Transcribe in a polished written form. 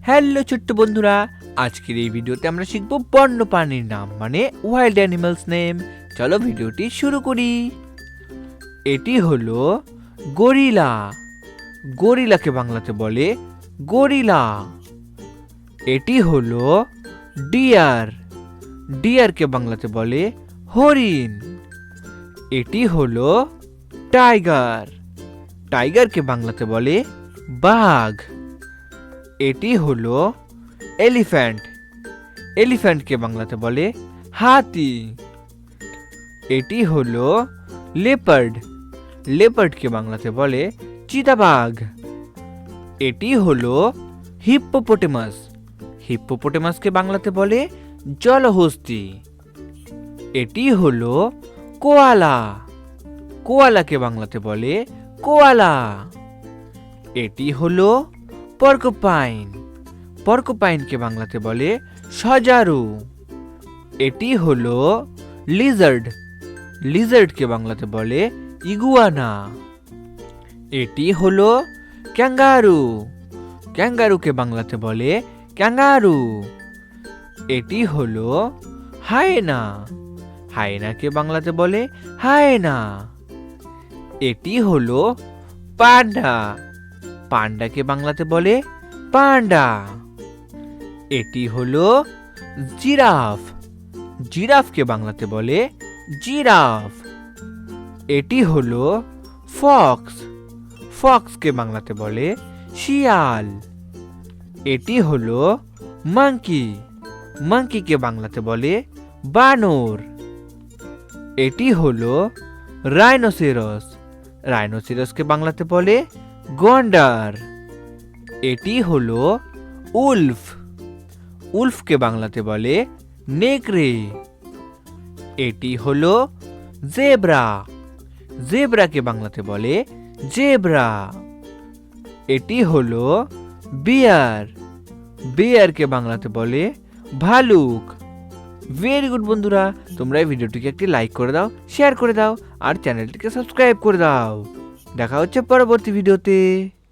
Hello ছোট্ট বন্ধুরা, আজকের এই ভিডিওতে আমরা শিখব বন্য প্রাণীর নাম মানে ওয়াইল্ড অ্যানিমালস নেম। চলো ভিডিওটি শুরু করি। এটি হলো গরিলা। গরিলাকে বাংলাতে বলে গরিলা। এটি হলো ডিয়ার। ডিয়ারকে বাংলাতে বলে হরিণ। এটি হলো টাইগার। টাইগারকে বাংলাতে বলে বাঘ। এটি হলো এলিফ্যান্ট। এলিফ্যান্টকে বাংলাতে বলে হাতি। এটি হলো লেপার্ড। লেপার্ডকে বাংলাতে বলে চিতাবাঘ। এটি হলো হিপ্পোপটেমাস। হিপ্পোপটেমাসকে বাংলাতে বলে জলহস্তী। এটি হলো কোয়ালা। কোয়ালাকে বাংলাতে বলে কোয়ালা। এটি হলো পর্কুপাইন। পর্কুপাইনকে বাংলাতে বলে সজারু। এটি হলো লিজার্ড। লিজার্ডকে বাংলাতে বলে ইগুয়ানা। এটি হলো ক্যাঙ্গারু। ক্যাঙ্গারুকে বাংলাতে বলে ক্যাঙ্গারু। এটি হলো হায়েনা। হায়েনাকে বাংলাতে বলে হায়েনা। এটি হলো পান্ডা। পান্ডাকে বাংলাতে বলে পান্ডা। এটি হলো জিরাফ। জিরাফকে বাংলাতে বলে জিরাফ। এটি হলো ফক্স। ফক্সকে বাংলাতে বলে শিয়াল। এটি হলো মাঙ্কি। মাঙ্কিকে বাংলাতে বলে বানর। এটি হলো রাইনোসেরাস। রাইনোসেরাসকে বাংলাতে বলে গন্ডার। এটি হলো উলফ। উলফকে বাংলাতে বলে নেকড়ে। এটি হলো জেব্রা। জেব্রাকে বাংলাতে বলে জেব্রা। এটি হলো বিয়ার। বিয়ারকে বাংলাতে বলে ভালুক। ভেরি গুড বন্ধুরা, তোমরা এই ভিডিওটিকে একটি লাইক করে দাও, শেয়ার করে দাও আর চ্যানেলটিকে সাবস্ক্রাইব করে দাও। দেখা হচ্ছে পরবর্তী ভিডিওতে।